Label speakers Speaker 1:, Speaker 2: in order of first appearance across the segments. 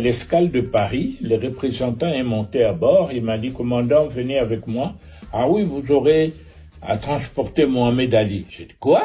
Speaker 1: l'escale de Paris, le représentant est monté à bord, il m'a dit, commandant, venez avec moi. Ah oui, vous aurez à transporter Mohamed Ali. J'ai dit, quoi?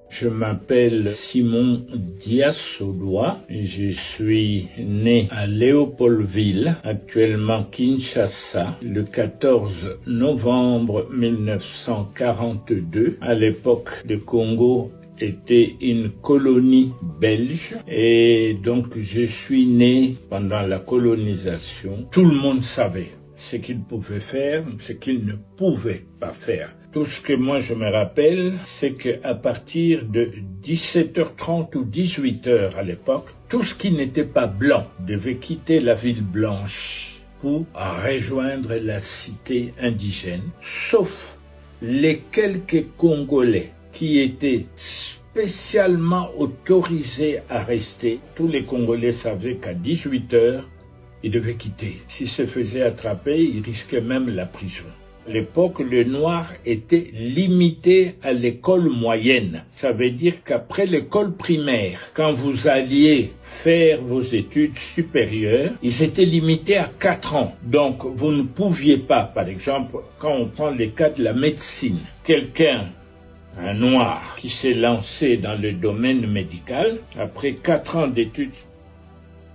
Speaker 1: Je m'appelle Simon Diassodoua, je suis né à Léopoldville, actuellement Kinshasa, le 14 novembre 1942. À l'époque, le Congo était une colonie belge et donc je suis né pendant la colonisation. Tout le monde savait ce qu'il pouvait faire, ce qu'il ne pouvait pas faire. Tout ce que moi je me rappelle, c'est qu'à partir de 17h30 ou 18h à l'époque, tout ce qui n'était pas blanc devait quitter la ville blanche pour rejoindre la cité indigène, sauf les quelques Congolais qui étaient spécialement autorisés à rester. Tous les Congolais savaient qu'à 18h, ils devaient quitter. S'ils se faisaient attraper, ils risquaient même la prison. À l'époque, le noir était limité à l'école moyenne. Ça veut dire qu'après l'école primaire, quand vous alliez faire vos études supérieures, ils étaient limités à 4 ans. Donc, vous ne pouviez pas, par exemple, quand on prend les cas de la médecine, quelqu'un, un noir, qui s'est lancé dans le domaine médical, après 4 ans d'études,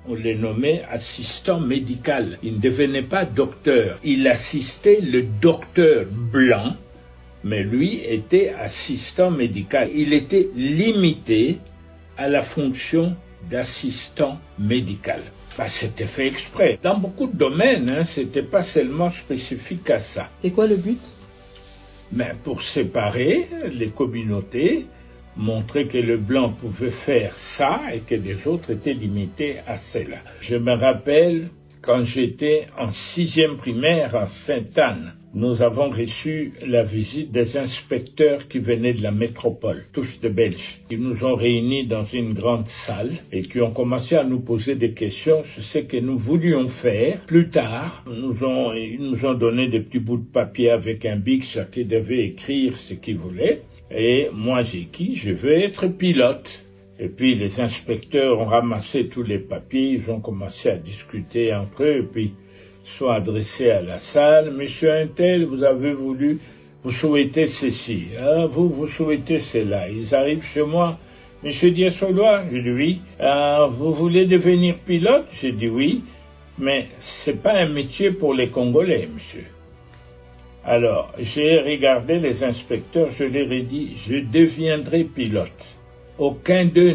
Speaker 1: on le nommait assistant médical. Il ne devenait pas docteur. Il assistait le docteur blanc, mais lui était assistant médical. Il était limité à la fonction d'assistant médical. C'était fait exprès. Dans beaucoup de domaines, c'était pas seulement spécifique à ça.
Speaker 2: C'est quoi le but?
Speaker 1: Pour séparer les communautés, montrer que le blanc pouvait faire ça et que les autres étaient limités à cela. Je me rappelle quand j'étais en 6e primaire à Sainte-Anne, nous avons reçu la visite des inspecteurs qui venaient de la métropole, tous de Belges. Ils nous ont réunis dans une grande salle et qui ont commencé à nous poser des questions sur ce que nous voulions faire. Plus tard, ils nous ont donné des petits bouts de papier avec un bic, chacun devait écrire ce qu'il voulait. Et moi, j'ai dit, je veux être pilote. Et puis, les inspecteurs ont ramassé tous les papiers, ils ont commencé à discuter entre eux, et puis, sont adressés à la salle. Monsieur Untel, vous souhaitez ceci. Ah, vous souhaitez cela. Ils arrivent chez moi. Monsieur Diassodoua, je dis oui. Ah, vous voulez devenir pilote? J'ai dit oui. Mais c'est pas un métier pour les Congolais, monsieur. Alors, j'ai regardé les inspecteurs, je leur ai dit, je deviendrai pilote. Aucun d'eux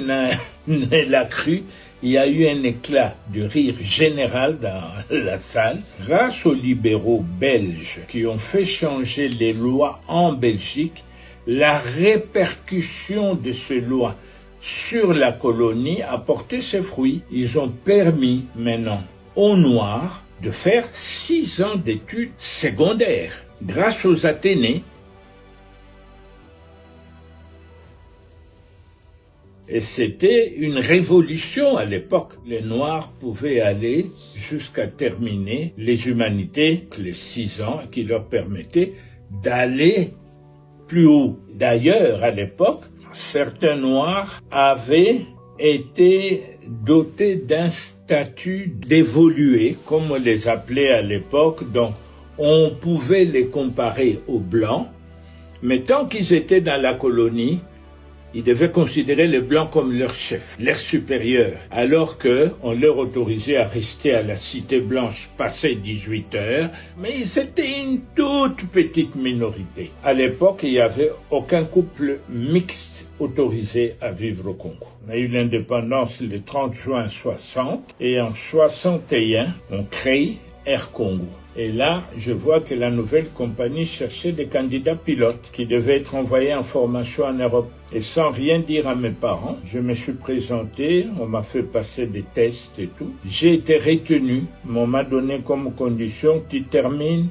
Speaker 1: ne l'a cru. Il y a eu un éclat de rire général dans la salle. Grâce aux libéraux belges qui ont fait changer les lois en Belgique, la répercussion de ces lois sur la colonie a porté ses fruits. Ils ont permis maintenant aux Noirs de faire 6 ans d'études secondaires. Grâce aux Athénées, et c'était une révolution à l'époque. Les Noirs pouvaient aller jusqu'à terminer les humanités, les 6 ans, qui leur permettaient d'aller plus haut. D'ailleurs, à l'époque, certains Noirs avaient été dotés d'un statut d'évolué, comme on les appelait à l'époque, donc on pouvait les comparer aux Blancs, mais tant qu'ils étaient dans la colonie, ils devaient considérer les Blancs comme leur chef, leur supérieur, alors qu'on leur autorisait à rester à la Cité Blanche passé 18 heures, mais ils étaient une toute petite minorité. À l'époque, il n'y avait aucun couple mixte autorisé à vivre au Congo. On a eu l'indépendance le 30 juin 60 et en 61, on crée Air Congo. Et là, je vois que la nouvelle compagnie cherchait des candidats pilotes qui devaient être envoyés en formation en Europe. Et sans rien dire à mes parents, je me suis présenté, on m'a fait passer des tests et tout. J'ai été retenu, mais on m'a donné comme condition que tu termines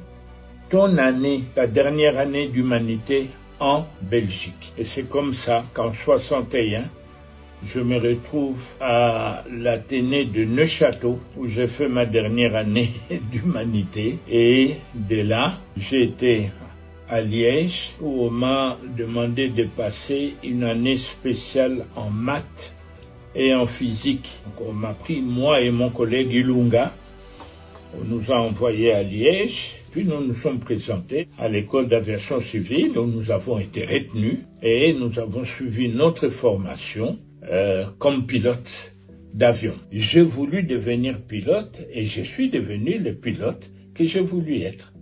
Speaker 1: ton année, ta dernière année d'humanité en Belgique. Et c'est comme ça qu'en 61, je me retrouve à l'Athénée de Neuchâtel où j'ai fait ma dernière année d'humanité. Et de là, j'ai été à Liège où on m'a demandé de passer une année spéciale en maths et en physique. Donc, on m'a pris, moi et mon collègue Ilunga, on nous a envoyés à Liège, puis nous nous sommes présentés à l'école d'aviation civile où nous avons été retenus et nous avons suivi notre formation comme pilote d'avion. J'ai voulu devenir pilote et je suis devenu le pilote que j'ai voulu être.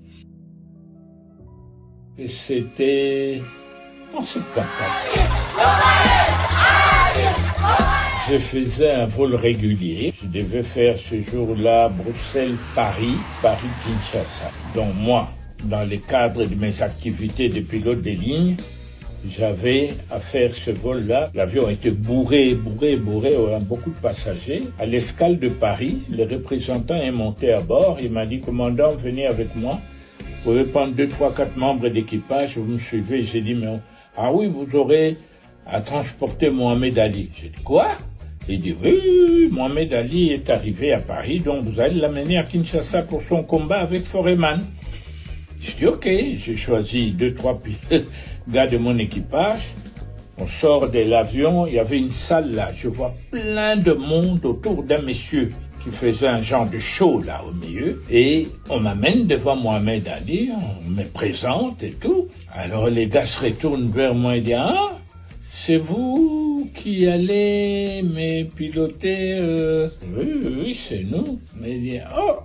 Speaker 1: Et c'était en 74. Je faisais un vol régulier. Je devais faire ce jour-là Bruxelles-Paris, Paris-Kinshasa. Donc moi, dans le cadre de mes activités de pilote de ligne, j'avais à faire ce vol-là. L'avion était bourré, on a beaucoup de passagers. À l'escale de Paris, le représentant est monté à bord. Il m'a dit, commandant, venez avec moi. Vous pouvez prendre 2, 3, 4 membres d'équipage, vous me suivez. J'ai dit, mais ah oui, vous aurez à transporter Mohamed Ali. J'ai dit, quoi? Il dit, oui, Mohamed Ali est arrivé à Paris, donc vous allez l'amener à Kinshasa pour son combat avec Foreman. J'ai dit, ok, j'ai choisi 2, 3 gars de mon équipage. On sort de l'avion, il y avait une salle là, je vois plein de monde autour d'un monsieur qui faisait un genre de show là au milieu. Et on m'amène devant Mohamed Ali, on me présente et tout. Alors les gars se retournent vers moi et disent, ah, c'est vous qui allez me piloter Oui, c'est nous. Mais il dit, oh,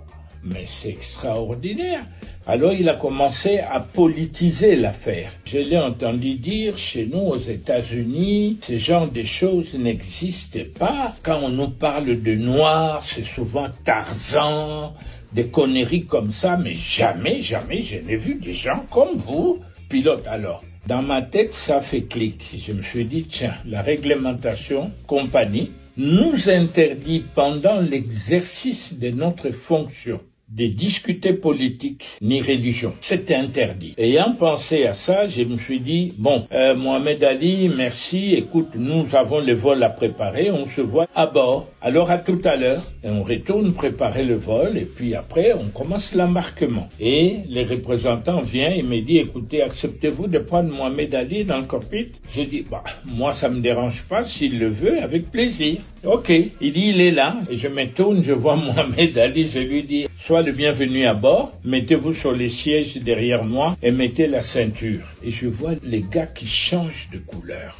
Speaker 1: mais c'est extraordinaire. Alors il a commencé à politiser l'affaire. Je l'ai entendu dire, chez nous aux États-Unis, ce genre de choses n'existent pas. Quand on nous parle de noirs, c'est souvent Tarzan, des conneries comme ça, mais jamais je n'ai vu des gens comme vous, pilote. Alors, dans ma tête, ça fait clic. Je me suis dit, tiens, la réglementation compagnie nous interdit pendant l'exercice de notre fonction de discuter politique ni religion. C'était interdit. Ayant pensé à ça, je me suis dit, bon, Mohamed Ali, merci, écoute, nous avons le vol à préparer, on se voit à bord. Alors à tout à l'heure, et on retourne préparer le vol, et puis après, on commence l'embarquement. Et le représentant vient et me dit, écoutez, acceptez-vous de prendre Mohamed Ali dans le cockpit? J'ai dit, bah, moi ça me dérange pas, s'il le veut, avec plaisir. Ok. Il dit, il est là, et je me tourne, je vois Mohamed Ali, je lui dis, sois le bienvenu à bord, mettez-vous sur les sièges derrière moi et mettez la ceinture. Et je vois les gars qui changent de couleur.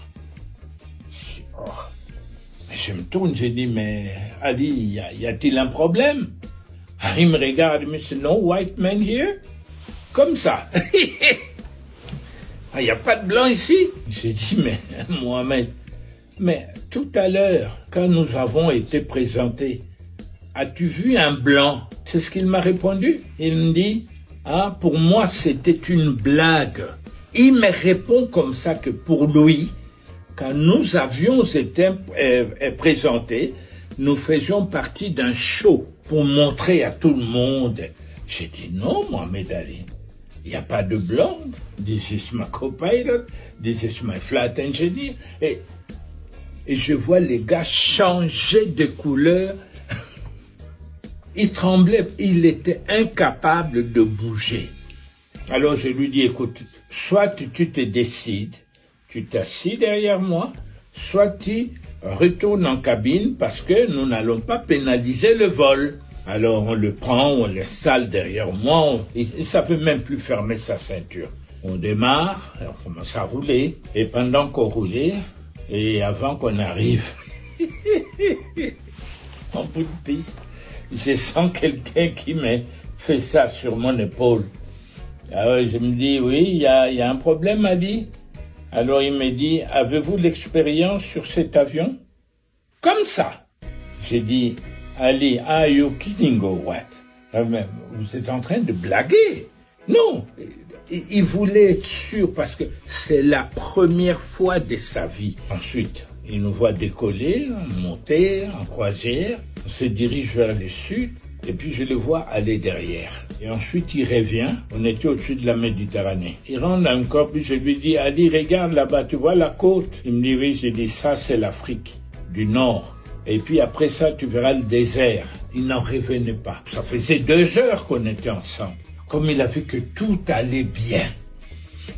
Speaker 1: Je me tourne, je dis, mais Ali, y a-t-il un problème? Il me regarde, il me dit, no white man here? Comme ça. Il n'y a pas de blanc ici? J'ai dit, mais Mohamed, mais tout à l'heure, quand nous avons été présentés, as-tu vu un blanc? C'est ce qu'il m'a répondu. Il me dit, ah, pour moi, c'était une blague. Il me répond comme ça que pour lui, quand nous avions été présentés, nous faisions partie d'un show pour montrer à tout le monde. J'ai dit, non, Mohamed Ali, il n'y a pas de blanc. This is my co-pilot, this is my flight engineer. Et je vois les gars changer de couleur. Il tremblait, il était incapable de bouger. Alors je lui dis, écoute, soit tu te décides, tu t'assis derrière moi, soit tu retournes en cabine parce que nous n'allons pas pénaliser le vol. Alors on le prend, on l'installe derrière moi, il ne savait même plus fermer sa ceinture. On démarre, on commence à rouler, et pendant qu'on roulait, et avant qu'on arrive en bout de piste, je sens quelqu'un qui me fait ça sur mon épaule. Alors je me dis, oui, il y a un problème, Ali. Alors il me dit, avez-vous l'expérience sur cet avion? Comme ça. J'ai dit, Ali, are you kidding or what? Vous êtes en train de blaguer? Non, il voulait être sûr parce que c'est la première fois de sa vie. Ensuite, il nous voit décoller, monter en croisière, on se dirige vers le sud, et puis je le vois aller derrière. Et ensuite il revient, on était au-dessus de la Méditerranée. Il rentre dans le corps, puis je lui dis, Ali, regarde là-bas, tu vois la côte? Il me dit, oui, j'ai dit, ça c'est l'Afrique du Nord. Et puis après ça, tu verras le désert. Il n'en revenait pas. Ça faisait 2 heures qu'on était ensemble. Comme il a vu que tout allait bien,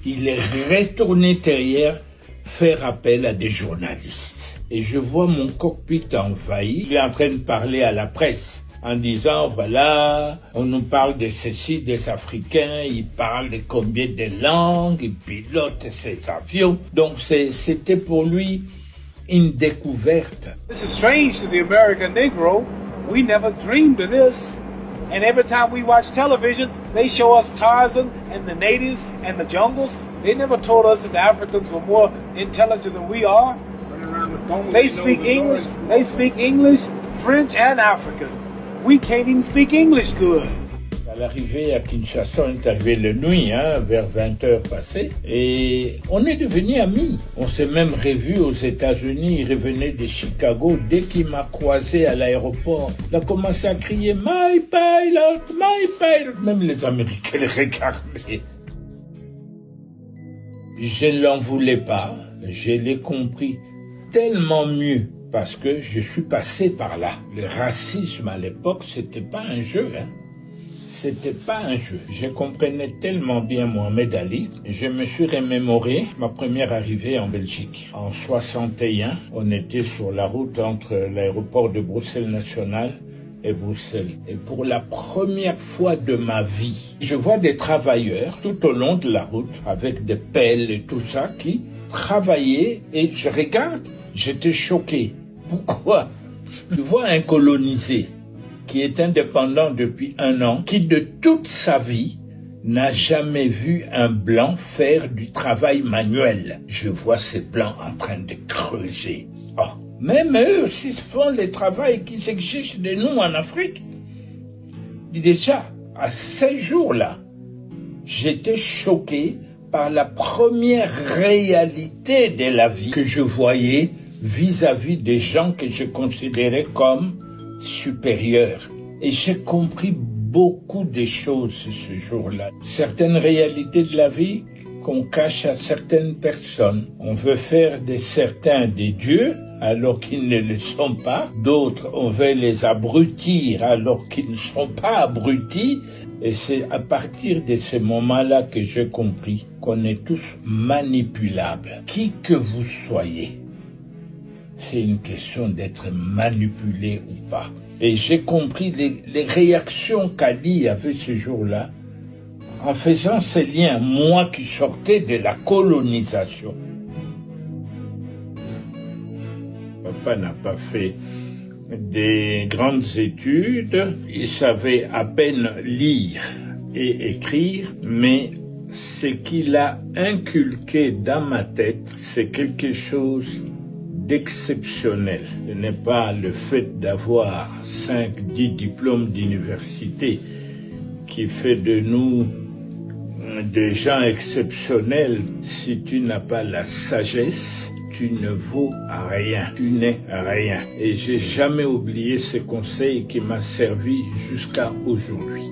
Speaker 1: il est retourné derrière faire appel à des journalistes. et je vois mon cockpit envahi. Il est en train de parler à la presse en disant, voilà, on nous parle de ceci, des Africains, ils parlent de combien de langues, ils pilotent ces avions. Donc c'était pour lui une découverte.
Speaker 2: This is strange to the American Negro. We never dreamed of this. And every time we watch television, they show us Tarzan and the natives and the jungles. They never told us that the Africans were more intelligent than we are. They speak English. They speak English, French, and African. We can't even speak English good.
Speaker 1: À l'arrivée à Kinshasa, on est arrivé la nuit, vers 20h passées, et on est devenus amis. On s'est même revus aux États-Unis. Il revenait de Chicago. Dès qu'il m'a croisé à l'aéroport, il a commencé à crier « My pilot, my pilot !» Même les Américains les regardaient. Je ne l'en voulais pas. Je l'ai compris tellement mieux parce que je suis passé par là. Le racisme à l'époque, c'était pas un jeu, C'était pas un jeu. Je comprenais tellement bien Mohamed Ali. Je me suis remémoré ma première arrivée en Belgique. En 61, on était sur la route entre l'aéroport de Bruxelles National et Bruxelles. Et pour la première fois de ma vie, je vois des travailleurs tout au long de la route avec des pelles et tout ça qui travaillaient et je regarde, j'étais choqué. Pourquoi? Je vois un colonisé qui est indépendant depuis 1 an, qui de toute sa vie n'a jamais vu un blanc faire du travail manuel. Je vois ces blancs en train de creuser. Oh, même eux aussi font le travail qui s'exige de nous en Afrique. Déjà, à ces jours-là, j'étais choqué par la première réalité de la vie que je voyais vis-à-vis des gens que je considérais comme supérieur. Et j'ai compris beaucoup de choses ce jour-là. Certaines réalités de la vie qu'on cache à certaines personnes. On veut faire de certains des dieux alors qu'ils ne le sont pas. D'autres, on veut les abrutir alors qu'ils ne sont pas abrutis. Et c'est à partir de ce moment-là que j'ai compris qu'on est tous manipulables. Qui que vous soyez. C'est une question d'être manipulé ou pas. Et j'ai compris les réactions qu'Ali avait ce jour-là en faisant ces liens, moi qui sortais de la colonisation. Papa n'a pas fait des grandes études, il savait à peine lire et écrire, mais ce qu'il a inculqué dans ma tête, c'est quelque chose d'exceptionnel. Ce n'est pas le fait d'avoir 5-10 diplômes d'université qui fait de nous des gens exceptionnels. Si tu n'as pas la sagesse, tu ne vaux rien, tu n'es rien. Et j'ai jamais oublié ce conseil qui m'a servi jusqu'à aujourd'hui.